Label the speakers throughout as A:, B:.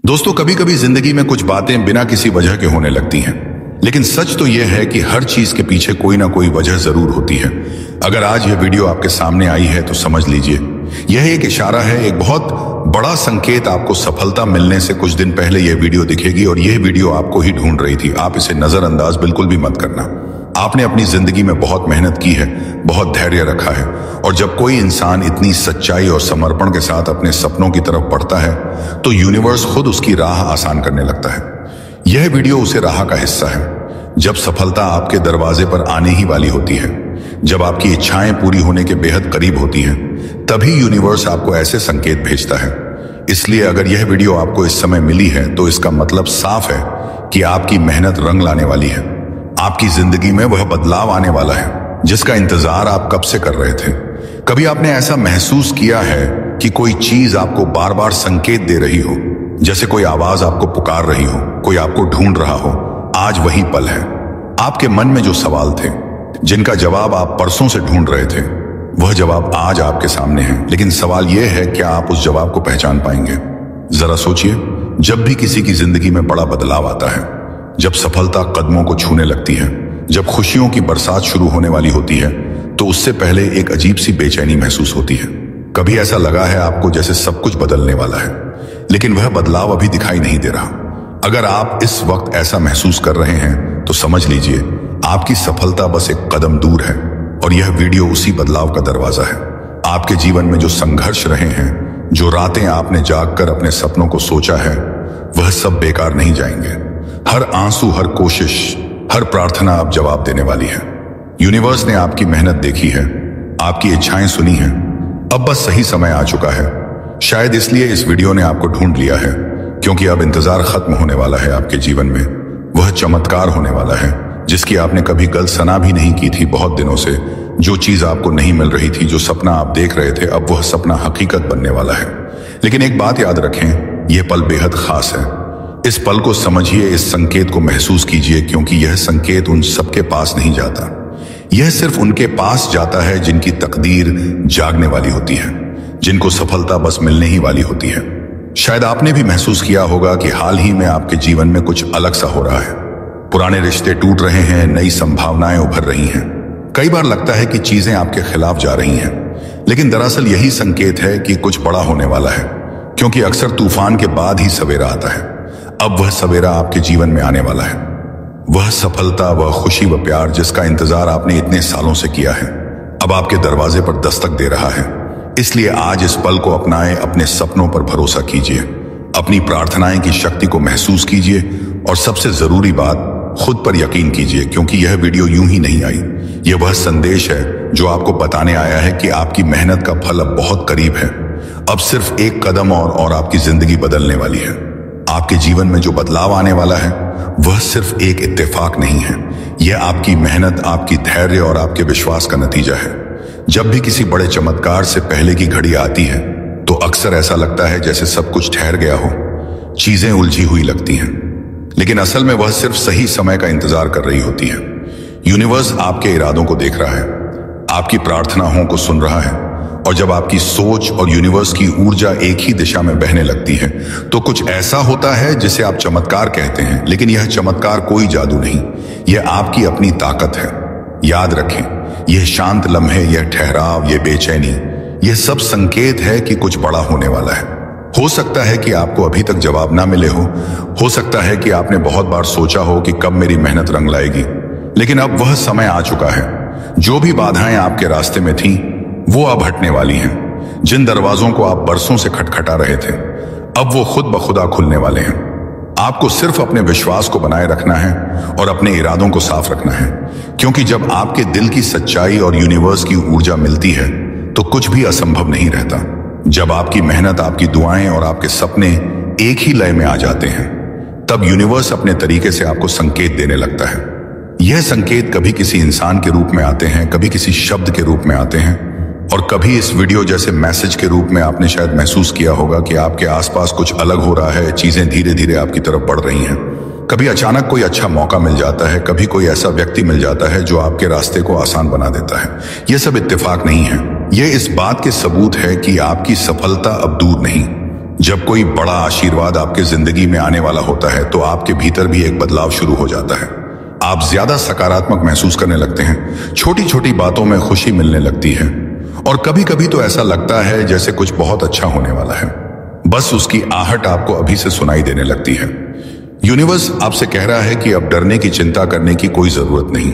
A: दोस्तों, कभी कभी जिंदगी में कुछ बातें बिना किसी वजह के होने लगती हैं, लेकिन सच तो यह है कि हर चीज के पीछे कोई ना कोई वजह जरूर होती है। अगर आज यह वीडियो आपके सामने आई है तो समझ लीजिए यह एक इशारा है, एक बहुत बड़ा संकेत। आपको सफलता मिलने से कुछ दिन पहले यह वीडियो दिखेगी और यह वीडियो आपको ही ढूंढ रही थी। आप इसे नजरअंदाज बिल्कुल भी मत करना। आपने अपनी जिंदगी में बहुत मेहनत की है, बहुत धैर्य रखा है, और जब कोई इंसान इतनी सच्चाई और समर्पण के साथ अपने सपनों की तरफ बढ़ता है तो यूनिवर्स खुद उसकी राह आसान करने लगता है। यह वीडियो उसे राह का हिस्सा है। जब सफलता आपके दरवाजे पर आने ही वाली होती है, जब आपकी इच्छाएं पूरी होने के बेहद करीब होती हैं, तभी यूनिवर्स आपको ऐसे संकेत भेजता है। इसलिए अगर यह वीडियो आपको इस समय मिली है तो इसका मतलब साफ है कि आपकी मेहनत रंग लाने वाली है। आपकी जिंदगी में वह बदलाव आने वाला है जिसका इंतजार आप कब से कर रहे थे। कभी आपने ऐसा महसूस किया है कि कोई चीज आपको बार बार संकेत दे रही हो, जैसे कोई आवाज आपको पुकार रही हो, कोई आपको ढूंढ रहा हो? आज वही पल है। आपके मन में जो सवाल थे, जिनका जवाब आप परसों से ढूंढ रहे थे, वह जवाब आज आपके सामने है। लेकिन सवाल यह है, क्या आप उस जवाब को पहचान पाएंगे? जरा सोचिए, जब भी किसी की जिंदगी में बड़ा बदलाव आता है, जब सफलता कदमों को छूने लगती है, जब खुशियों की बरसात शुरू होने वाली होती है, तो उससे पहले एक अजीब सी बेचैनी महसूस होती है। कभी ऐसा लगा है आपको जैसे सब कुछ बदलने वाला है, लेकिन वह बदलाव अभी दिखाई नहीं दे रहा। अगर आप इस वक्त ऐसा महसूस कर रहे हैं तो समझ लीजिए आपकी सफलता बस एक कदम दूर है, और यह वीडियो उसी बदलाव का दरवाजा है। आपके जीवन में जो संघर्ष रहे हैं, जो रातें आपने जागकर अपने सपनों को सोचा है, वह सब बेकार नहीं जाएंगे। हर आंसू, हर कोशिश, हर प्रार्थना अब जवाब देने वाली है। यूनिवर्स ने आपकी मेहनत देखी है, आपकी इच्छाएं सुनी हैं। अब बस सही समय आ चुका है। शायद इसलिए इस वीडियो ने आपको ढूंढ लिया है, क्योंकि अब इंतजार खत्म होने वाला है। आपके जीवन में वह चमत्कार होने वाला है जिसकी आपने कभी कल्पना भी नहीं की थी। बहुत दिनों से जो चीज आपको नहीं मिल रही थी, जो सपना आप देख रहे थे, अब वह सपना हकीकत बनने वाला है। लेकिन एक बात याद रखें, यह पल बेहद खास है। इस पल को समझिए, इस संकेत को महसूस कीजिए, क्योंकि यह संकेत उन सबके पास नहीं जाता। यह सिर्फ उनके पास जाता है जिनकी तकदीर जागने वाली होती है, जिनको सफलता बस मिलने ही वाली होती है। शायद आपने भी महसूस किया होगा कि हाल ही में आपके जीवन में कुछ अलग सा हो रहा है। पुराने रिश्ते टूट रहे हैं, नई संभावनाएं उभर रही हैं। कई बार लगता है कि चीजें आपके खिलाफ जा रही हैं, लेकिन दरअसल यही संकेत है कि कुछ बड़ा होने वाला है, क्योंकि अक्सर तूफान के बाद ही सवेरा आता है। अब वह सवेरा आपके जीवन में आने वाला है। वह सफलता, वह खुशी, वह प्यार जिसका इंतजार आपने इतने सालों से किया है, अब आपके दरवाजे पर दस्तक दे रहा है। इसलिए आज इस पल को अपनाएं, अपने सपनों पर भरोसा कीजिए, अपनी प्रार्थनाएं की शक्ति को महसूस कीजिए, और सबसे जरूरी बात, खुद पर यकीन कीजिए, क्योंकि यह वीडियो यूं ही नहीं आई। यह वह संदेश है जो आपको बताने आया है कि आपकी मेहनत का फल अब बहुत करीब है। अब सिर्फ एक कदम और आपकी जिंदगी बदलने वाली है। आपके जीवन में जो बदलाव आने वाला है वह सिर्फ एक इत्तेफाक नहीं है। यह आपकी मेहनत, आपकी धैर्य और आपके विश्वास का नतीजा है। जब भी किसी बड़े चमत्कार से पहले की घड़ी आती है तो अक्सर ऐसा लगता है जैसे सब कुछ ठहर गया हो, चीजें उलझी हुई लगती हैं, लेकिन असल में वह सिर्फ सही समय का इंतजार कर रही होती है। यूनिवर्स आपके इरादों को देख रहा है, आपकी प्रार्थनाओं को सुन रहा है, और जब आपकी सोच और यूनिवर्स की ऊर्जा एक ही दिशा में बहने लगती है तो कुछ ऐसा होता है जिसे आप चमत्कार कहते हैं। लेकिन यह चमत्कार कोई जादू नहीं, यह आपकी अपनी ताकत है। याद रखें, यह शांत लम्हे, यह ठहराव, यह बेचैनी, यह सब संकेत है कि कुछ बड़ा होने वाला है। हो सकता है कि आपको अभी तक जवाब ना मिले हो सकता है कि आपने बहुत बार सोचा हो कि कब मेरी मेहनत रंग लाएगी, लेकिन अब वह समय आ चुका है। जो भी बाधाएं आपके रास्ते में थीं, वो अब हटने वाली हैं। जिन दरवाजों को आप बरसों से खटखटा रहे थे, अब वो खुद ब खुदा खुलने वाले हैं। आपको सिर्फ अपने विश्वास को बनाए रखना है और अपने इरादों को साफ रखना है, क्योंकि जब आपके दिल की सच्चाई और यूनिवर्स की ऊर्जा मिलती है तो कुछ भी असंभव नहीं रहता। जब आपकी मेहनत, आपकी दुआएं और आपके सपने एक ही लय में आ जाते हैं, तब यूनिवर्स अपने तरीके से आपको संकेत देने लगता है। यह संकेत कभी किसी इंसान के रूप में आते हैं, कभी किसी शब्द के रूप में आते हैं, और कभी इस वीडियो जैसे मैसेज के रूप में। आपने शायद महसूस किया होगा कि आपके आसपास कुछ अलग हो रहा है, चीजें धीरे धीरे आपकी तरफ बढ़ रही हैं। कभी अचानक कोई अच्छा मौका मिल जाता है, कभी कोई ऐसा व्यक्ति मिल जाता है जो आपके रास्ते को आसान बना देता है। यह सब इत्तेफाक नहीं है, यह इस बात के सबूत है कि आपकी सफलता अब दूर नहीं, जब कोई बड़ा आशीर्वाद आपके जिंदगी में आने वाला होता है तो आपके भीतर भी एक बदलाव शुरू हो जाता है। आप ज्यादा सकारात्मक महसूस करने लगते हैं, छोटी छोटी बातों में खुशी मिलने लगती है और कभी कभी तो ऐसा लगता है जैसे कुछ बहुत अच्छा होने वाला है। बस उसकी आहट आपको अभी से सुनाई देने लगती है। यूनिवर्स आपसे कह रहा है कि अब डरने की चिंता करने की कोई जरूरत नहीं।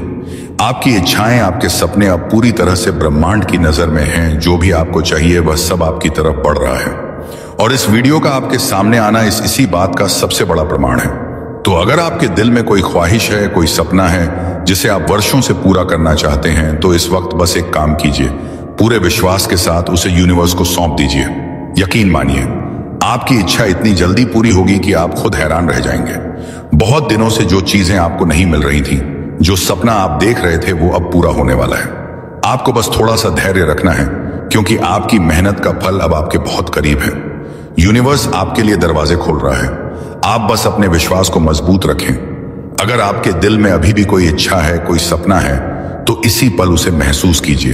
A: आपकी इच्छाएं, आपके सपने अब पूरी तरह से ब्रह्मांड की नजर में हैं। जो भी आपको चाहिए वह सब आपकी तरफ बढ़ रहा है और इस वीडियो का आपके सामने आना इसी बात का सबसे बड़ा प्रमाण है। तो अगर आपके दिल में कोई ख्वाहिश है, कोई सपना है जिसे आप वर्षों से पूरा करना चाहते हैं, तो इस वक्त बस एक काम कीजिए, पूरे विश्वास के साथ उसे यूनिवर्स को सौंप दीजिए। यकीन मानिए, आपकी इच्छा इतनी जल्दी पूरी होगी कि आप खुद हैरान रह जाएंगे। बहुत दिनों से जो चीजें आपको नहीं मिल रही थी, जो सपना आप देख रहे थे, वो अब पूरा होने वाला है। आपको बस थोड़ा सा धैर्य रखना है, क्योंकि आपकी मेहनत का फल अब आपके बहुत करीब है। यूनिवर्स आपके लिए दरवाजे खोल रहा है। आप बस अपने विश्वास को मजबूत रखें। अगर आपके दिल में अभी भी कोई इच्छा है, कोई सपना है, तो इसी पल उसे महसूस कीजिए,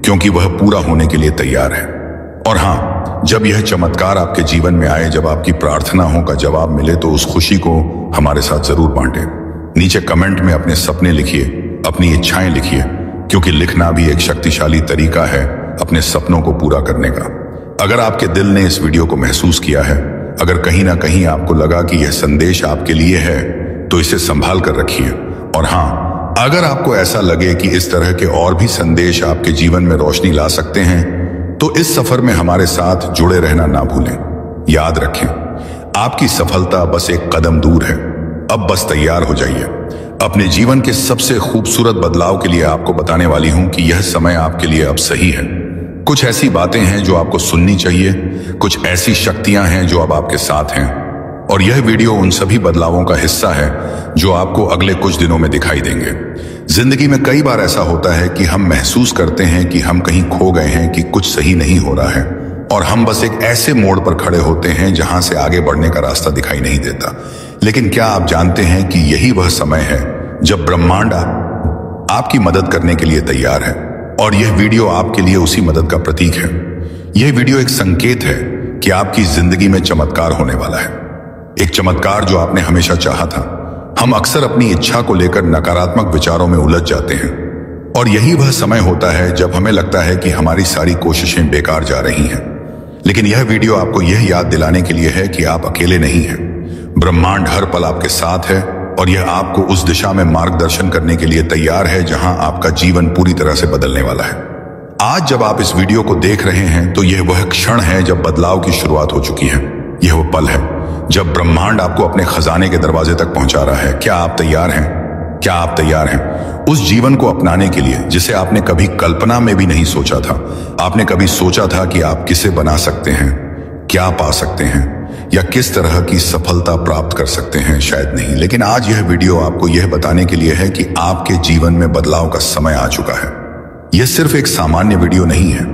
A: क्योंकि वह पूरा होने के लिए तैयार है। और हाँ, जब यह चमत्कार आपके जीवन में आए, जब आपकी प्रार्थनाओं का जवाब मिले, तो उस खुशी को हमारे साथ जरूर बांटें। नीचे कमेंट में अपने सपने लिखिए, अपनी इच्छाएं लिखिए, क्योंकि लिखना भी एक शक्तिशाली तरीका है अपने सपनों को पूरा करने का। अगर आपके दिल ने इस वीडियो को महसूस किया है, अगर कहीं ना कहीं आपको लगा कि यह संदेश आपके लिए है, तो इसे संभाल कर रखिए। और हाँ, अगर आपको ऐसा लगे कि इस तरह के और भी संदेश आपके जीवन में रोशनी ला सकते हैं, तो इस सफर में हमारे साथ जुड़े रहना ना भूलें। याद रखें, आपकी सफलता बस एक कदम दूर है। अब बस तैयार हो जाइए। अपने जीवन के सबसे खूबसूरत बदलाव के लिए आपको बताने वाली हूं कि यह समय आपके लिए अब सही है। कुछ ऐसी बातें हैं जो आपको सुननी चाहिए, कुछ ऐसी शक्तियां हैं जो अब आपके साथ हैं, और यह वीडियो उन सभी बदलावों का हिस्सा है जो आपको अगले कुछ दिनों में दिखाई देंगे। जिंदगी में कई बार ऐसा होता है कि हम महसूस करते हैं कि हम कहीं खो गए हैं, कि कुछ सही नहीं हो रहा है, और हम बस एक ऐसे मोड़ पर खड़े होते हैं जहां से आगे बढ़ने का रास्ता दिखाई नहीं देता। लेकिन क्या आप जानते हैं कि यही वह समय है जब ब्रह्मांड आपकी मदद करने के लिए तैयार है, और यह वीडियो आपके लिए उसी मदद का प्रतीक है। यह वीडियो एक संकेत है कि आपकी जिंदगी में चमत्कार होने वाला है, एक चमत्कार जो आपने हमेशा चाहा था। हम अक्सर अपनी इच्छा को लेकर नकारात्मक विचारों में उलझ जाते हैं, और यही वह समय होता है जब हमें लगता है कि हमारी सारी कोशिशें बेकार जा रही हैं। लेकिन यह वीडियो आपको यह याद दिलाने के लिए है कि आप अकेले नहीं हैं। ब्रह्मांड हर पल आपके साथ है, और यह आपको उस दिशा में मार्गदर्शन करने के लिए तैयार है जहां आपका जीवन पूरी तरह से बदलने वाला है। आज जब आप इस वीडियो को देख रहे हैं, तो यह वह क्षण है जब बदलाव की शुरुआत हो चुकी है। यह वो पल है जब ब्रह्मांड आपको अपने खजाने के दरवाजे तक पहुंचा रहा है। क्या आप तैयार हैं? क्या आप तैयार हैं उस जीवन को अपनाने के लिए जिसे आपने कभी कल्पना में भी नहीं सोचा था? आपने कभी सोचा था कि आप किसे बना सकते हैं, क्या पा सकते हैं, या किस तरह की सफलता प्राप्त कर सकते हैं? शायद नहीं। लेकिन आज यह वीडियो आपको यह बताने के लिए है कि आपके जीवन में बदलाव का समय आ चुका है। यह सिर्फ एक सामान्य वीडियो नहीं है,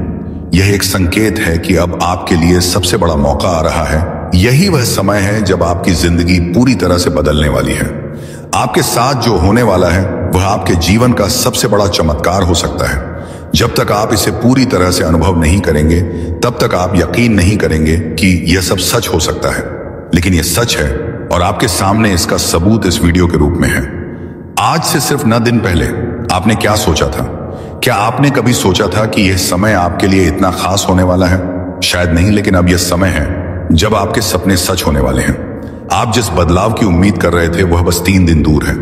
A: यह एक संकेत है कि अब आपके लिए सबसे बड़ा मौका आ रहा है। यही वह समय है जब आपकी जिंदगी पूरी तरह से बदलने वाली है। आपके साथ जो होने वाला है वह आपके जीवन का सबसे बड़ा चमत्कार हो सकता है। जब तक आप इसे पूरी तरह से अनुभव नहीं करेंगे, तब तक आप यकीन नहीं करेंगे कि यह सब सच हो सकता है। लेकिन यह सच है, और आपके सामने इसका सबूत इस वीडियो के रूप में है। आज से सिर्फ 9 दिन पहले आपने क्या सोचा था? क्या आपने कभी सोचा था कि यह समय आपके लिए इतना खास होने वाला है? शायद नहीं। लेकिन अब यह समय है जब आपके सपने सच होने वाले हैं। आप जिस बदलाव की उम्मीद कर रहे थे, वह बस 3 दिन दूर है।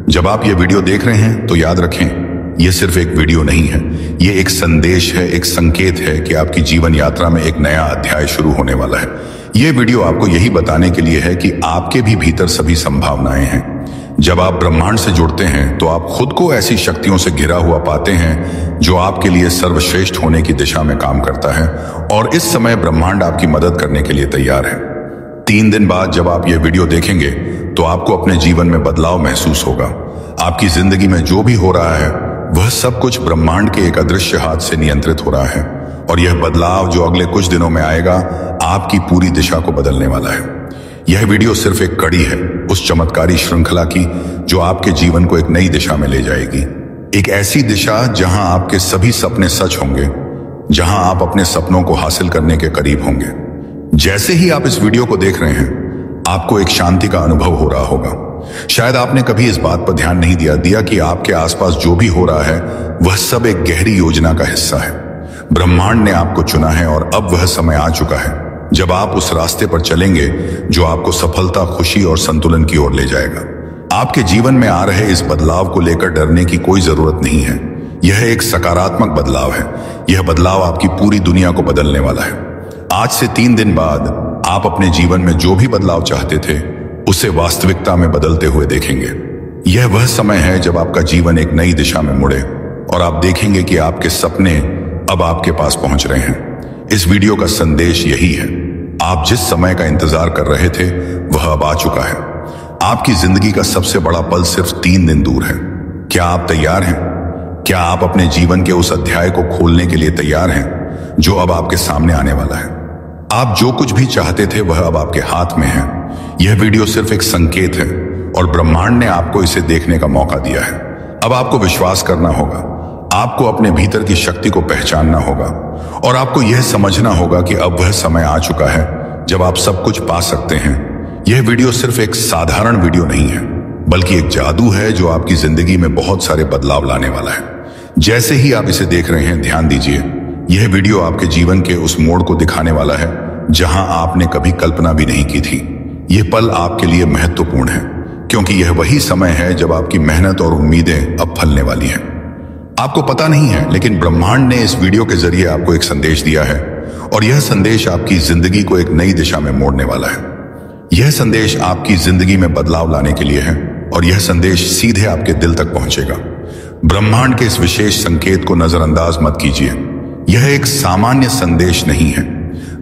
A: जब आप यह वीडियो देख रहे हैं, तो याद रखें, यह सिर्फ एक वीडियो नहीं है, यह एक संदेश है, एक संकेत है कि आपकी जीवन यात्रा में एक नया अध्याय शुरू होने वाला है। यह वीडियो आपको यही बताने के लिए है कि आपके भी भीतर सभी संभावनाएं हैं। जब आप ब्रह्मांड से जुड़ते हैं, तो आप खुद को ऐसी शक्तियों से घिरा हुआ पाते हैं जो आपके लिए सर्वश्रेष्ठ होने की दिशा में काम करता है, और इस समय ब्रह्मांड आपकी मदद करने के लिए तैयार है। 3 दिन बाद जब आप यह वीडियो देखेंगे, तो आपको अपने जीवन में बदलाव महसूस होगा। आपकी जिंदगी में जो भी हो रहा है, वह सब कुछ ब्रह्मांड के एक अदृश्य हाथ से नियंत्रित हो रहा है, और यह बदलाव जो अगले कुछ दिनों में आएगा, आपकी पूरी दिशा को बदलने वाला है। यह वीडियो सिर्फ एक कड़ी है उस चमत्कारी श्रृंखला की जो आपके जीवन को एक नई दिशा में ले जाएगी। एक ऐसी दिशा जहां आपके सभी सपने सच होंगे, जहां आप अपने सपनों को हासिल करने के करीब होंगे। जैसे ही आप इस वीडियो को देख रहे हैं, आपको एक शांति का अनुभव हो रहा होगा। शायद आपने कभी इस बात पर ध्यान नहीं दिया कि आपके आसपास जो भी हो रहा है वह सब एक गहरी योजना का हिस्सा है। ब्रह्मांड ने आपको चुना है और अब वह समय आ चुका है जब आप उस रास्ते पर चलेंगे जो आपको सफलता, खुशी और संतुलन की ओर ले जाएगा। आपके जीवन में आ रहे इस बदलाव को लेकर डरने की कोई जरूरत नहीं है। यह एक सकारात्मक बदलाव है। यह बदलाव आपकी पूरी दुनिया को बदलने वाला है। आज से 3 दिन बाद आप अपने जीवन में जो भी बदलाव चाहते थे उसे वास्तविकता में बदलते हुए देखेंगे। यह वह समय है जब आपका जीवन एक नई दिशा में मुड़े और आप देखेंगे कि आपके सपने अब आपके पास पहुंच रहे हैं। इस वीडियो का संदेश यही है, आप जिस समय का इंतजार कर रहे थे वह अब आ चुका है। आपकी जिंदगी का सबसे बड़ा पल सिर्फ 3 दिन दूर है। क्या आप तैयार हैं? क्या आप अपने जीवन के उस अध्याय को खोलने के लिए तैयार हैं जो अब आपके सामने आने वाला है? आप जो कुछ भी चाहते थे वह अब आपके हाथ में है। यह वीडियो सिर्फ एक संकेत है और ब्रह्मांड ने आपको इसे देखने का मौका दिया है। अब आपको विश्वास करना होगा, आपको अपने भीतर की शक्ति को पहचानना होगा और आपको यह समझना होगा कि अब वह समय आ चुका है जब आप सब कुछ पा सकते हैं। यह वीडियो सिर्फ एक साधारण वीडियो नहीं है, बल्कि एक जादू है जो आपकी जिंदगी में बहुत सारे बदलाव लाने वाला है। जैसे ही आप इसे देख रहे हैं, ध्यान दीजिए, यह वीडियो आपके जीवन के उस मोड़ को दिखाने वाला है जहां आपने कभी कल्पना भी नहीं की थी। यह पल आपके लिए महत्वपूर्ण है क्योंकि यह वही समय है जब आपकी मेहनत और उम्मीदें अब फलने वाली हैं। आपको पता नहीं है, लेकिन ब्रह्मांड ने इस वीडियो के जरिए आपको एक संदेश दिया है और यह संदेश आपकी जिंदगी को एक नई दिशा में मोड़ने वाला है। यह संदेश आपकी जिंदगी में बदलाव लाने के लिए है और यह संदेश सीधे आपके दिल तक पहुंचेगा। ब्रह्मांड के इस विशेष संकेत को नजरअंदाज मत कीजिए। यह एक सामान्य संदेश नहीं है,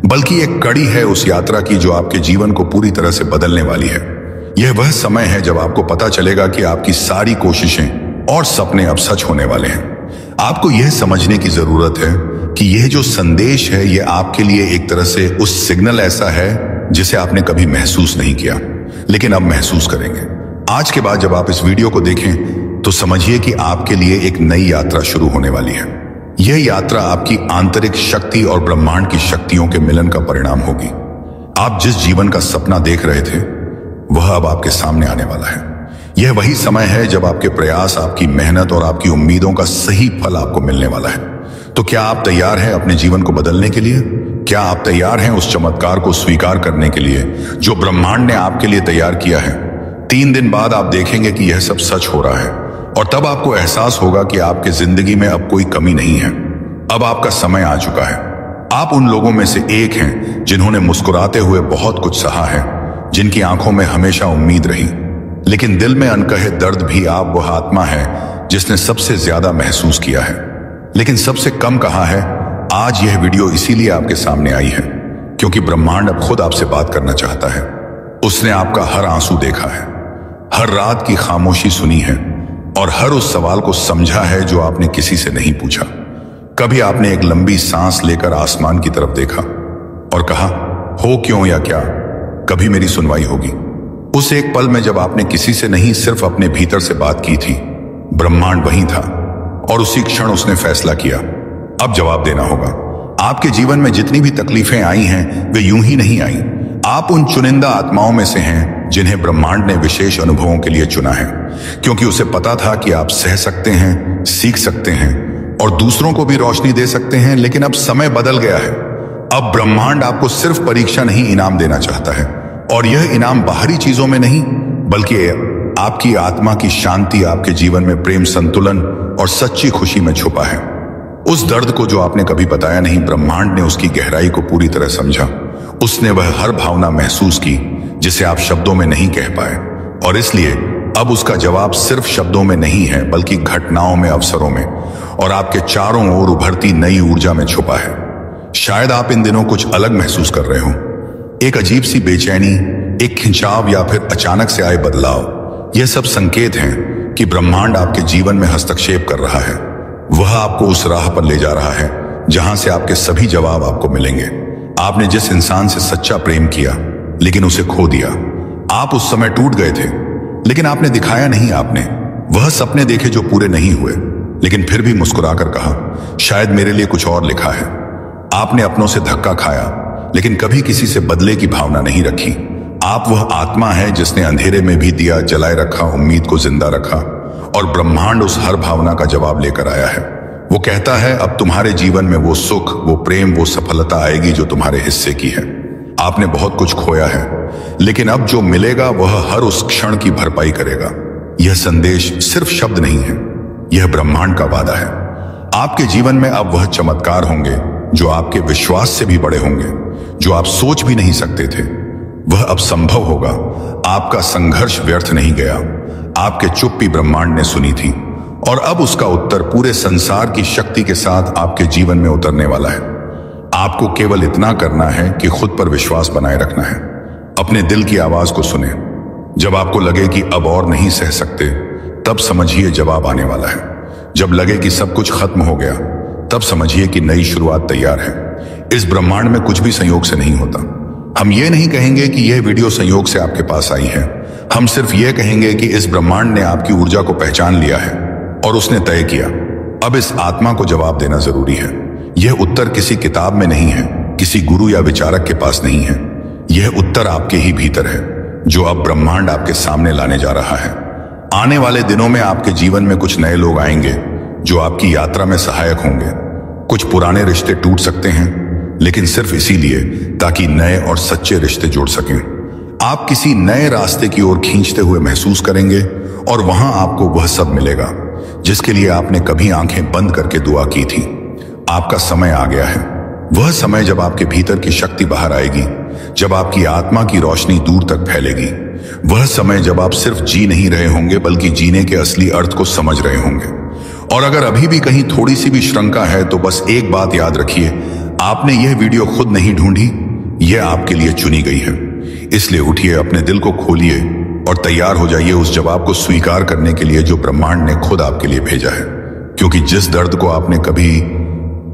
A: बल्कि एक कड़ी है उस यात्रा की जो आपके जीवन को पूरी तरह से बदलने वाली है। यह वह समय है जब आपको पता चलेगा कि आपकी सारी कोशिशें और सपने अब सच होने वाले हैं। आपको यह समझने की जरूरत है कि यह जो संदेश है यह आपके लिए एक तरह से उस सिग्नल ऐसा है जिसे आपने कभी महसूस नहीं किया, लेकिन अब महसूस करेंगे। आज के बाद जब आप इस वीडियो को देखें तो समझिए कि आपके लिए एक नई यात्रा शुरू होने वाली है। यह यात्रा आपकी आंतरिक शक्ति और ब्रह्मांड की शक्तियों के मिलन का परिणाम होगी। आप जिस जीवन का सपना देख रहे थे वह अब आपके सामने आने वाला है। यह वही समय है जब आपके प्रयास, आपकी मेहनत और आपकी उम्मीदों का सही फल आपको मिलने वाला है। तो क्या आप तैयार हैं अपने जीवन को बदलने के लिए? क्या आप तैयार हैं उस चमत्कार को स्वीकार करने के लिए जो ब्रह्मांड ने आपके लिए तैयार किया है? 3 दिन बाद आप देखेंगे कि यह सब सच हो रहा है और तब आपको एहसास होगा कि आपकी जिंदगी में अब कोई कमी नहीं है। अब आपका समय आ चुका है। आप उन लोगों में से एक हैं जिन्होंने मुस्कुराते हुए बहुत कुछ सहा है, जिनकी आंखों में हमेशा उम्मीद रही, लेकिन दिल में अनकहे दर्द भी। आप वह आत्मा है जिसने सबसे ज्यादा महसूस किया है, लेकिन सबसे कम कहा है। आज यह वीडियो इसीलिए आपके सामने आई है क्योंकि ब्रह्मांड अब खुद आपसे बात करना चाहता है। उसने आपका हर आंसू देखा है, हर रात की खामोशी सुनी है और हर उस सवाल को समझा है जो आपने किसी से नहीं पूछा। कभी आपने एक लंबी सांस लेकर आसमान की तरफ देखा और कहा, हो क्यों या क्या कभी मेरी सुनवाई होगी? उस एक पल में जब आपने किसी से नहीं, सिर्फ अपने भीतर से बात की थी, ब्रह्मांड वहीं था और उसी क्षण उसने फैसला किया, अब जवाब देना होगा। आपके जीवन में जितनी भी तकलीफें आई हैं वे यूं ही नहीं आई। आप उन चुनिंदा आत्माओं में से हैं जिन्हें ब्रह्मांड ने विशेष अनुभवों के लिए चुना है, क्योंकि उसे पता था कि आप सह सकते हैं, सीख सकते हैं और दूसरों को भी रोशनी दे सकते हैं। लेकिन अब समय बदल गया है। अब ब्रह्मांड आपको सिर्फ परीक्षा नहीं, इनाम देना चाहता है और यह इनाम बाहरी चीजों में नहीं, बल्कि आपकी आत्मा की शांति, आपके जीवन में प्रेम, संतुलन और सच्ची खुशी में छुपा है। उस दर्द को जो आपने कभी बताया नहीं, ब्रह्मांड ने उसकी गहराई को पूरी तरह समझा। उसने वह हर भावना महसूस की जिसे आप शब्दों में नहीं कह पाए और इसलिए अब उसका जवाब सिर्फ शब्दों में नहीं है, बल्कि घटनाओं में, अवसरों में और आपके चारों ओर उभरती नई ऊर्जा में छुपा है। शायद आप इन दिनों कुछ अलग महसूस कर रहे हो, एक अजीब सी बेचैनी, एक खिंचाव या फिर अचानक से आए बदलाव। यह सब संकेत हैं कि ब्रह्मांड आपके जीवन में हस्तक्षेप कर रहा है। वह आपको उस राह पर ले जा रहा है जहां से आपके सभी जवाब आपको मिलेंगे। आपने जिस इंसान से सच्चा प्रेम किया लेकिन उसे खो दिया, आप उस समय टूट गए थे लेकिन आपने दिखाया नहीं। आपने वह सपने देखे जो पूरे नहीं हुए, लेकिन फिर भी मुस्कुराकर कहा, शायद मेरे लिए कुछ और लिखा है। आपने अपनों से धक्का खाया, लेकिन कभी किसी से बदले की भावना नहीं रखी। आप वह आत्मा है जिसने अंधेरे में भी दिया जलाए रखा, उम्मीद को जिंदा रखा, और ब्रह्मांड उस हर भावना का जवाब लेकर आया है। वो कहता है अब तुम्हारे जीवन में वो सुख, वो प्रेम, वो सफलता आएगी जो तुम्हारे हिस्से की है। आपने बहुत कुछ खोया है, लेकिन अब जो मिलेगा वह हर उस क्षण की भरपाई करेगा। यह संदेश सिर्फ शब्द नहीं है, यह ब्रह्मांड का वादा है। आपके जीवन में अब वह चमत्कार होंगे जो आपके विश्वास से भी बड़े होंगे, जो आप सोच भी नहीं सकते थे। वह अब संभव होगा। आपका संघर्ष व्यर्थ नहीं गया। आपके चुप्पी ब्रह्मांड ने सुनी थी, और अब उसका उत्तर पूरे संसार की शक्ति के साथ आपके जीवन में उतरने वाला है। आपको केवल इतना करना है कि खुद पर विश्वास बनाए रखना है। अपने दिल की आवाज को सुने। जब आपको लगे कि अब और नहीं सह सकते, तब समझिए जवाब आने वाला है। जब लगे कि सब कुछ खत्म हो गया, तब समझिए कि नई शुरुआत तैयार है। इस ब्रह्मांड में कुछ भी संयोग से नहीं होता। हम ये नहीं कहेंगे कि यह वीडियो संयोग से आपके पास आई है। हम सिर्फ यह कहेंगे कि इस ब्रह्मांड ने आपकी ऊर्जा को पहचान लिया है और उसने तय किया अब इस आत्मा को जवाब देना जरूरी है। यह उत्तर किसी किताब में नहीं है, किसी गुरु या विचारक के पास नहीं है। यह उत्तर आपके ही भीतर है, जो अब ब्रह्मांड आपके सामने लाने जा रहा है। आने वाले दिनों में आपके जीवन में कुछ नए लोग आएंगे जो आपकी यात्रा में सहायक होंगे। कुछ पुराने रिश्ते टूट सकते हैं, लेकिन सिर्फ इसीलिए ताकि नए और सच्चे रिश्ते जुड़ सकें। आप किसी नए रास्ते की ओर खींचते हुए महसूस करेंगे, और वहां आपको वह सब मिलेगा जिसके लिए आपने कभी आंखें बंद करके दुआ की थी। आपका समय आ गया है। वह समय जब आपके भीतर की शक्ति बाहर आएगी, जब आपकी आत्मा की रोशनी दूर तक फैलेगी। वह समय जब आप सिर्फ जी नहीं रहे होंगे, बल्कि जीने के असली अर्थ को समझ रहे होंगे। और अगर अभी भी कहीं थोड़ी सी भी शंका है, तो बस एक बात याद रखिए, आपने यह वीडियो खुद नहीं ढूंढी, यह आपके लिए चुनी गई है। इसलिए उठिए, अपने दिल को खोलिए और तैयार हो जाइए उस जवाब को स्वीकार करने के लिए जो ब्रह्मांड ने खुद आपके लिए भेजा है। क्योंकि जिस दर्द को आपने कभी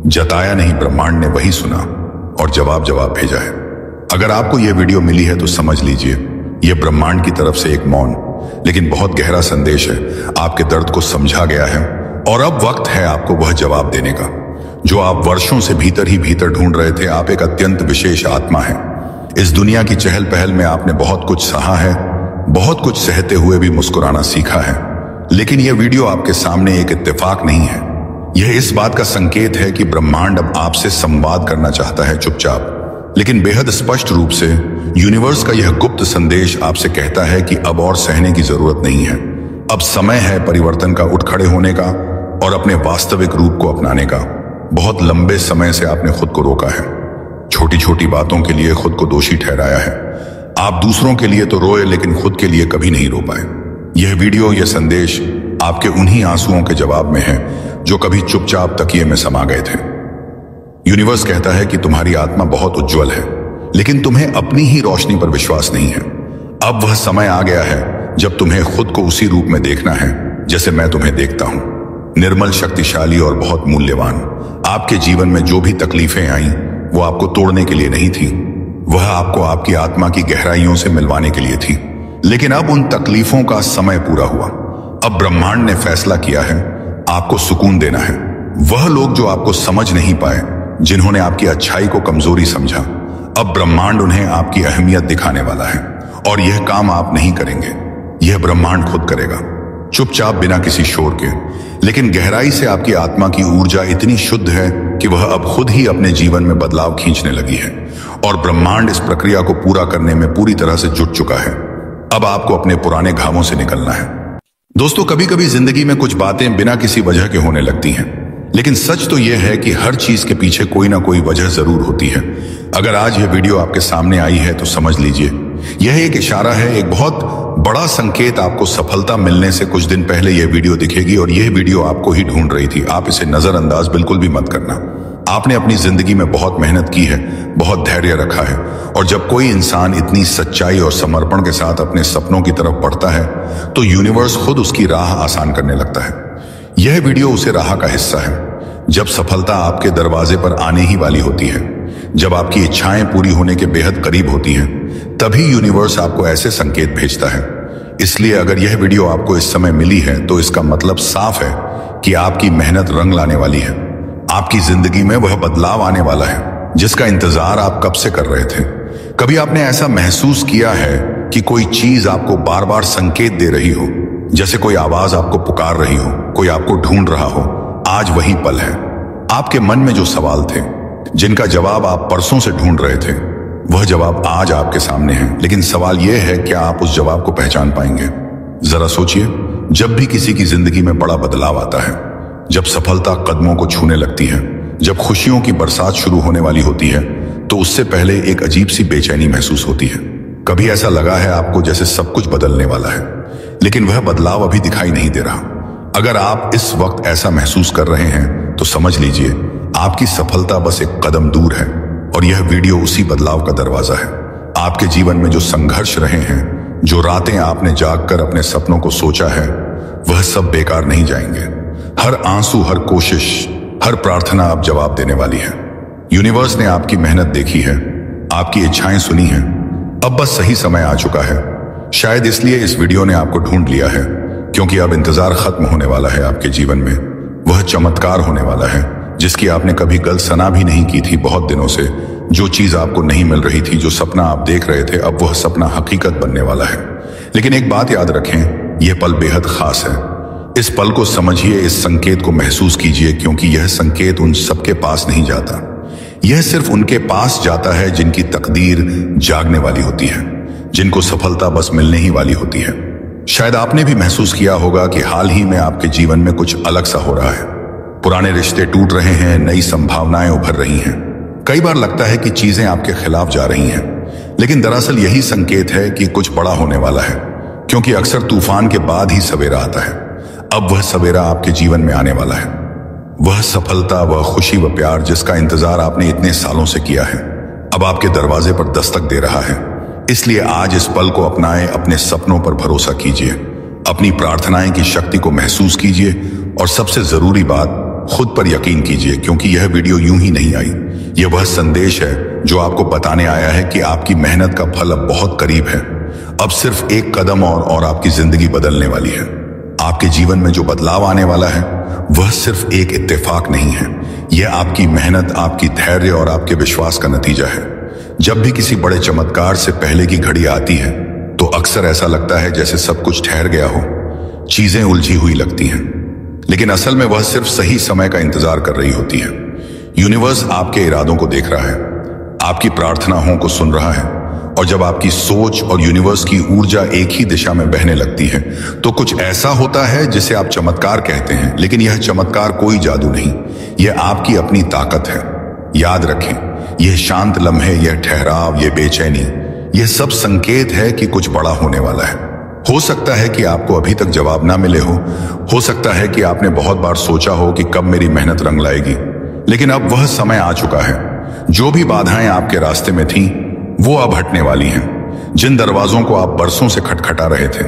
A: जताया नहीं, ब्रह्मांड ने वही सुना और जवाब भेजा है। अगर आपको यह वीडियो मिली है तो समझ लीजिए, यह ब्रह्मांड की तरफ से एक मौन लेकिन बहुत गहरा संदेश है। आपके दर्द को समझा गया है, और अब वक्त है आपको वह जवाब देने का जो आप वर्षों से भीतर ही भीतर ढूंढ रहे थे। आप एक अत्यंत विशेष आत्मा है। इस दुनिया की चहल पहल में आपने बहुत कुछ सहा है, बहुत कुछ सहते हुए भी मुस्कुराना सीखा है। लेकिन यह वीडियो आपके सामने एक इत्तेफाक नहीं है। यह इस बात का संकेत है कि ब्रह्मांड अब आपसे संवाद करना चाहता है, चुपचाप लेकिन बेहद स्पष्ट रूप से। यूनिवर्स का यह गुप्त संदेश आपसे कहता है कि अब और सहने की जरूरत नहीं है। अब समय है परिवर्तन का, उठ खड़े होने का और अपने वास्तविक रूप को अपनाने का। बहुत लंबे समय से आपने खुद को रोका है, छोटी छोटी बातों के लिए खुद को दोषी ठहराया है। आप दूसरों के लिए तो रोए, लेकिन खुद के लिए कभी नहीं रो पाए। यह वीडियो, यह संदेश आपके उन्हीं आंसुओं के जवाब में है जो कभी चुपचाप तकिए में समा गए थे। यूनिवर्स कहता है कि तुम्हारी आत्मा बहुत उज्जवल है, लेकिन तुम्हें अपनी ही रोशनी पर विश्वास नहीं है। अब वह समय आ गया है जब तुम्हें खुद को उसी रूप में देखना है जैसे मैं तुम्हें देखता हूं, निर्मल, शक्तिशाली और बहुत मूल्यवान। आपके जीवन में जो भी तकलीफें आईं, वो आपको तोड़ने के लिए नहीं थी, वह आपको आपकी आत्मा की गहराइयों से मिलवाने के लिए थी। लेकिन अब उन तकलीफों का समय पूरा हुआ। अब ब्रह्मांड ने फैसला किया है आपको सुकून देना है। वह लोग जो आपको समझ नहीं पाए, जिन्होंने आपकी अच्छाई को कमजोरी समझा, अब ब्रह्मांड उन्हें आपकी अहमियत दिखाने वाला है। और यह काम आप नहीं करेंगे, यह ब्रह्मांड खुद करेगा, चुपचाप, बिना किसी शोर के। लेकिन गहराई से आपकी आत्मा की ऊर्जा इतनी शुद्ध है कि वह अब खुद ही अपने जीवन में बदलाव खींचने लगी है, और ब्रह्मांड इस प्रक्रिया को पूरा करने में पूरी तरह से जुट चुका है। अब आपको अपने पुराने घावों से निकलना है। दोस्तों, कभी कभी जिंदगी में कुछ बातें बिना किसी वजह के होने लगती हैं, लेकिन सच तो यह है कि हर चीज के पीछे कोई ना कोई वजह जरूर होती है। अगर आज यह वीडियो आपके सामने आई है तो समझ लीजिए, यह एक इशारा है, एक बहुत बड़ा संकेत। आपको सफलता मिलने से कुछ दिन पहले यह वीडियो दिखेगी, और यह वीडियो आपको ही ढूंढ रही थी। आप इसे नजरअंदाज बिल्कुल भी मत करना। आपने अपनी जिंदगी में बहुत मेहनत की है, बहुत धैर्य रखा है, और जब कोई इंसान इतनी सच्चाई और समर्पण के साथ अपने सपनों की तरफ बढ़ता है, तो यूनिवर्स खुद उसकी राह आसान करने लगता है। यह वीडियो उसे राह का हिस्सा है। जब सफलता आपके दरवाजे पर आने ही वाली होती है, जब आपकी इच्छाएं पूरी होने के बेहद करीब होती हैं, तभी यूनिवर्स आपको ऐसे संकेत भेजता है। इसलिए अगर यह वीडियो आपको इस समय मिली है, तो इसका मतलब साफ है कि आपकी मेहनत रंग लाने वाली है। आपकी जिंदगी में वह बदलाव आने वाला है जिसका इंतजार आप कब से कर रहे थे? कभी आपने ऐसा महसूस किया है कि कोई चीज आपको बार बार संकेत दे रही हो, जैसे कोई आवाज आपको पुकार रही हो, कोई आपको ढूंढ रहा हो? आज वही पल है। आपके मन में जो सवाल थे, जिनका जवाब आप परसों से ढूंढ रहे थे, वह जवाब आज आपके सामने है। लेकिन सवाल यह है, क्या आप उस जवाब को पहचान पाएंगे? जरा सोचिए, जब भी किसी की जिंदगी में बड़ा बदलाव आता है, जब सफलता कदमों को छूने लगती है, जब खुशियों की बरसात शुरू होने वाली होती है, तो उससे पहले एक अजीब सी बेचैनी महसूस होती है। कभी ऐसा लगा है आपको जैसे सब कुछ बदलने वाला है, लेकिन वह बदलाव अभी दिखाई नहीं दे रहा? अगर आप इस वक्त ऐसा महसूस कर रहे हैं तो समझ लीजिए, आपकी सफलता बस एक कदम दूर है और यह वीडियो उसी बदलाव का दरवाजा है। आपके जीवन में जो संघर्ष रहे हैं, जो रातें आपने जागकर अपने सपनों को सोचा है, वह सब बेकार नहीं जाएंगे। हर आंसू, हर कोशिश, हर प्रार्थना अब जवाब देने वाली है। यूनिवर्स ने आपकी मेहनत देखी है, आपकी इच्छाएं सुनी हैं। अब बस सही समय आ चुका है। शायद इसलिए इस वीडियो ने आपको ढूंढ लिया है, क्योंकि अब इंतजार खत्म होने वाला है। आपके जीवन में वह चमत्कार होने वाला है जिसकी आपने कभी कल्पना भी नहीं की थी। बहुत दिनों से जो चीज आपको नहीं मिल रही थी, जो सपना आप देख रहे थे, अब वह सपना हकीकत बनने वाला है। लेकिन एक बात याद रखें, यह पल बेहद खास है। इस पल को समझिए, इस संकेत को महसूस कीजिए, क्योंकि यह संकेत उन सबके पास नहीं जाता। यह सिर्फ उनके पास जाता है जिनकी तकदीर जागने वाली होती है, जिनको सफलता बस मिलने ही वाली होती है। शायद आपने भी महसूस किया होगा कि हाल ही में आपके जीवन में कुछ अलग सा हो रहा है। पुराने रिश्ते टूट रहे हैं, नई संभावनाएं उभर रही हैं। कई बार लगता है कि चीजें आपके खिलाफ जा रही हैं, लेकिन दरअसल यही संकेत है कि कुछ बड़ा होने वाला है, क्योंकि अक्सर तूफान के बाद ही सवेरा आता है। अब वह सवेरा आपके जीवन में आने वाला है। वह सफलता, वह खुशी, वह प्यार जिसका इंतजार आपने इतने सालों से किया है, अब आपके दरवाजे पर दस्तक दे रहा है। इसलिए आज इस पल को अपनाएं, अपने सपनों पर भरोसा कीजिए, अपनी प्रार्थनाएं की शक्ति को महसूस कीजिए और सबसे जरूरी बात, खुद पर यकीन कीजिए, क्योंकि यह वीडियो यूं ही नहीं आई। यह वह संदेश है जो आपको बताने आया है कि आपकी मेहनत का फल अब बहुत करीब है। अब सिर्फ एक कदम और आपकी जिंदगी बदलने वाली है। आपके जीवन में जो बदलाव आने वाला है, वह सिर्फ एक इत्तेफाक नहीं है। यह आपकी मेहनत, आपकी धैर्य और आपके विश्वास का नतीजा है। जब भी किसी बड़े चमत्कार से पहले की घड़ी आती है, तो अक्सर ऐसा लगता है जैसे सब कुछ ठहर गया हो, चीजें उलझी हुई लगती हैं। लेकिन असल में वह सिर्फ सही समय का इंतजार कर रही होती है। यूनिवर्स आपके इरादों को देख रहा है, आपकी प्रार्थनाओं को सुन रहा है, और जब आपकी सोच और यूनिवर्स की ऊर्जा एक ही दिशा में बहने लगती है, तो कुछ ऐसा होता है जिसे आप चमत्कार कहते हैं। लेकिन यह चमत्कार कोई जादू नहीं, यह आपकी अपनी ताकत है। याद रखें, यह शांत लम्हे, यह ठहराव, यह बेचैनी, यह सब संकेत है कि कुछ बड़ा होने वाला है। हो सकता है कि आपको अभी तक जवाब ना मिले हो सकता है कि आपने बहुत बार सोचा हो कि कब मेरी मेहनत रंग लाएगी, लेकिन अब वह समय आ चुका है। जो भी बाधाएं आपके रास्ते में थीं, वो अब हटने वाली हैं। जिन दरवाजों को आप बरसों से खटखटा रहे थे,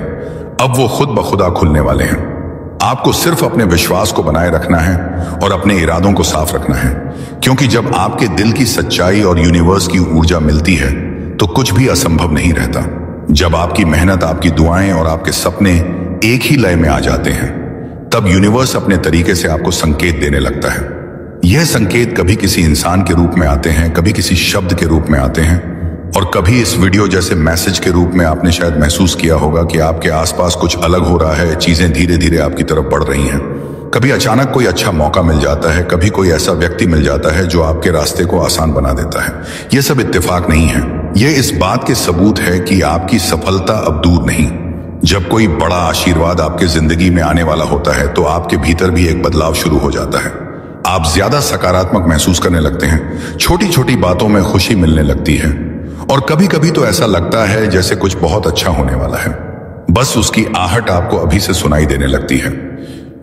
A: अब वो खुद ब खुदा खुलने वाले हैं। आपको सिर्फ अपने विश्वास को बनाए रखना है और अपने इरादों को साफ रखना है, क्योंकि जब आपके दिल की सच्चाई और यूनिवर्स की ऊर्जा मिलती है, तो कुछ भी असंभव नहीं रहता। जब आपकी मेहनत, आपकी दुआएं और आपके सपने एक ही लय में आ जाते हैं, तब यूनिवर्स अपने तरीके से आपको संकेत देने लगता है। यह संकेत कभी किसी इंसान के रूप में आते हैं, कभी किसी शब्द के रूप में आते हैं, और कभी इस वीडियो जैसे मैसेज के रूप में। आपने शायद महसूस किया होगा कि आपके आसपास कुछ अलग हो रहा है, चीजें धीरे धीरे आपकी तरफ बढ़ रही हैं। कभी अचानक कोई अच्छा मौका मिल जाता है, कभी कोई ऐसा व्यक्ति मिल जाता है जो आपके रास्ते को आसान बना देता है। यह सब इत्तेफाक नहीं है, यह इस बात के सबूत है कि आपकी सफलता अब दूर नहीं। जब कोई बड़ा आशीर्वाद आपके जिंदगी में आने वाला होता है, तो आपके भीतर भी एक बदलाव शुरू हो जाता है। आप ज्यादा सकारात्मक महसूस करने लगते हैं, छोटी छोटी बातों में खुशी मिलने लगती है, और कभी कभी तो ऐसा लगता है जैसे कुछ बहुत अच्छा होने वाला है। बस उसकी आहट आपको अभी से सुनाई देने लगती है।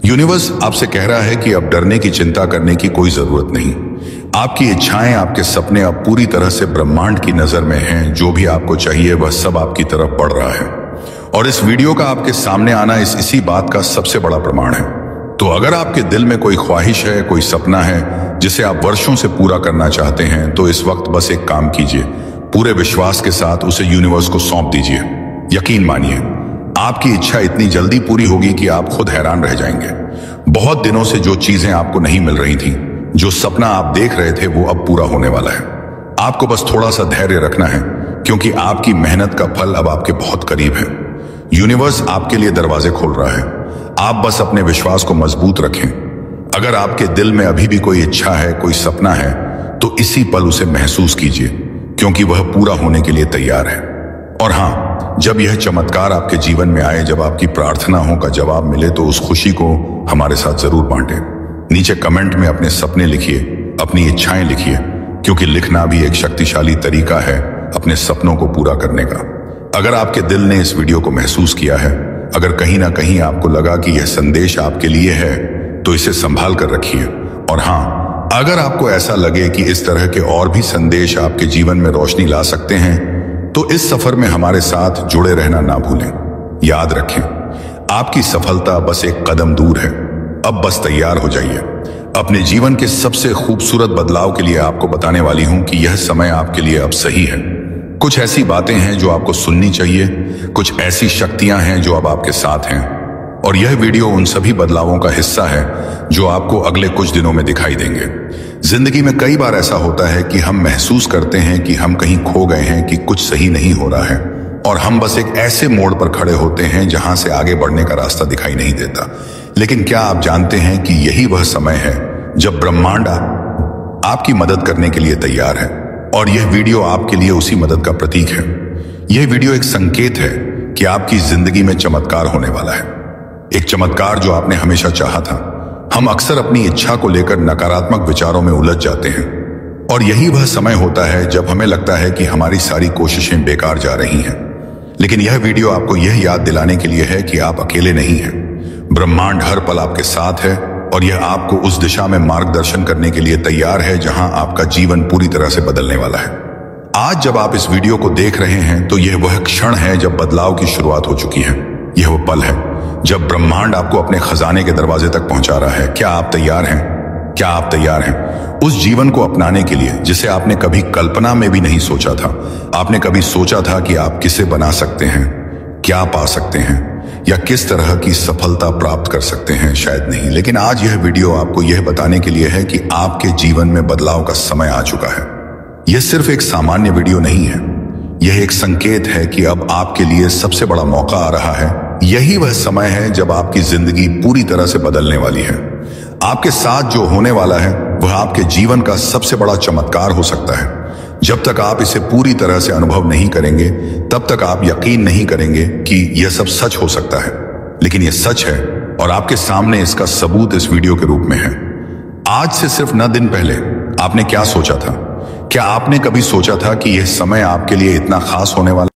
A: यूनिवर्स आपसे कह रहा है कि अब डरने की, चिंता करने की कोई जरूरत नहीं। आपकी इच्छाएं, आपके सपने अब पूरी तरह से ब्रह्मांड की नजर में हैं। जो भी आपको चाहिए वह सब आपकी तरफ बढ़ रहा है, और इस वीडियो का आपके सामने आना इसी बात का सबसे बड़ा प्रमाण है। तो अगर आपके दिल में कोई ख्वाहिश है, कोई सपना है जिसे आप वर्षों से पूरा करना चाहते हैं, तो इस वक्त बस एक काम कीजिए, पूरे विश्वास के साथ उसे यूनिवर्स को सौंप दीजिए। यकीन मानिए, आपकी इच्छा इतनी जल्दी पूरी होगी कि आप खुद हैरान रह जाएंगे। बहुत दिनों से जो चीजें आपको नहीं मिल रही थी, जो सपना आप देख रहे थे वो अब पूरा होने वाला है। आपको बस थोड़ा सा धैर्य रखना है, क्योंकि आपकी मेहनत का फल अब आपके बहुत करीब है। यूनिवर्स आपके लिए दरवाजे खोल रहा है। आप बस अपने विश्वास को मजबूत रखें। अगर आपके दिल में अभी भी कोई इच्छा है, कोई सपना है, तो इसी पल उसे महसूस कीजिए, क्योंकि वह पूरा होने के लिए तैयार है। और हाँ, जब यह चमत्कार आपके जीवन में आए, जब आपकी प्रार्थनाओं का जवाब मिले, तो उस खुशी को हमारे साथ जरूर बांटें। नीचे कमेंट में अपने सपने लिखिए, अपनी इच्छाएं लिखिए, क्योंकि लिखना भी एक शक्तिशाली तरीका है अपने सपनों को पूरा करने का। अगर आपके दिल ने इस वीडियो को महसूस किया है, अगर कहीं ना कहीं आपको लगा कि यह संदेश आपके लिए है, तो इसे संभाल कर रखिए। और हाँ, अगर आपको ऐसा लगे कि इस तरह के और भी संदेश आपके जीवन में रोशनी ला सकते हैं, तो इस सफर में हमारे साथ जुड़े रहना ना भूलें। याद रखें, आपकी सफलता बस एक कदम दूर है। अब बस तैयार हो जाइए। अपने जीवन के सबसे खूबसूरत बदलाव के लिए आपको बताने वाली हूं कि यह समय आपके लिए अब सही है। कुछ ऐसी बातें हैं जो आपको सुननी चाहिए, कुछ ऐसी शक्तियां हैं जो अब आपके साथ हैं, और यह वीडियो उन सभी बदलावों का हिस्सा है जो आपको अगले कुछ दिनों में दिखाई देंगे। जिंदगी में कई बार ऐसा होता है कि हम महसूस करते हैं कि हम कहीं खो गए हैं, कि कुछ सही नहीं हो रहा है, और हम बस एक ऐसे मोड़ पर खड़े होते हैं जहां से आगे बढ़ने का रास्ता दिखाई नहीं देता। लेकिन क्या आप जानते हैं कि यही वह समय है जब ब्रह्मांड आपकी मदद करने के लिए तैयार है, और यह वीडियो आपके लिए उसी मदद का प्रतीक है। यह वीडियो एक संकेत है कि आपकी जिंदगी में चमत्कार होने वाला है, एक चमत्कार जो आपने हमेशा चाहा था। हम अक्सर अपनी इच्छा को लेकर नकारात्मक विचारों में उलझ जाते हैं, और यही वह समय होता है जब हमें लगता है कि हमारी सारी कोशिशें बेकार जा रही हैं। लेकिन यह वीडियो आपको यह याद दिलाने के लिए है कि आप अकेले नहीं हैं। ब्रह्मांड हर पल आपके साथ है, और यह आपको उस दिशा में मार्गदर्शन करने के लिए तैयार है जहां आपका जीवन पूरी तरह से बदलने वाला है। आज जब आप इस वीडियो को देख रहे हैं, तो यह वह क्षण है जब बदलाव की शुरुआत हो चुकी है। यह वो पल है जब ब्रह्मांड आपको अपने खजाने के दरवाजे तक पहुंचा रहा है। क्या आप तैयार हैं? क्या आप तैयार हैं उस जीवन को अपनाने के लिए जिसे आपने कभी कल्पना में भी नहीं सोचा था? आपने कभी सोचा था कि आप किसे बना सकते हैं, क्या पा सकते हैं, या किस तरह की सफलता प्राप्त कर सकते हैं? शायद नहीं। लेकिन आज यह वीडियो आपको यह बताने के लिए है कि आपके जीवन में बदलाव का समय आ चुका है। यह सिर्फ एक सामान्य वीडियो नहीं है, यह एक संकेत है कि अब आपके लिए सबसे बड़ा मौका आ रहा है। यही वह समय है जब आपकी जिंदगी पूरी तरह से बदलने वाली है। आपके साथ जो होने वाला है वह आपके जीवन का सबसे बड़ा चमत्कार हो सकता है। जब तक आप इसे पूरी तरह से अनुभव नहीं करेंगे, तब तक आप यकीन नहीं करेंगे कि यह सब सच हो सकता है। लेकिन यह सच है, और आपके सामने इसका सबूत इस वीडियो के रूप में है। आज से सिर्फ 9 दिन पहले आपने क्या सोचा था? क्या आपने कभी सोचा था कि यह समय आपके लिए इतना खास होने वाला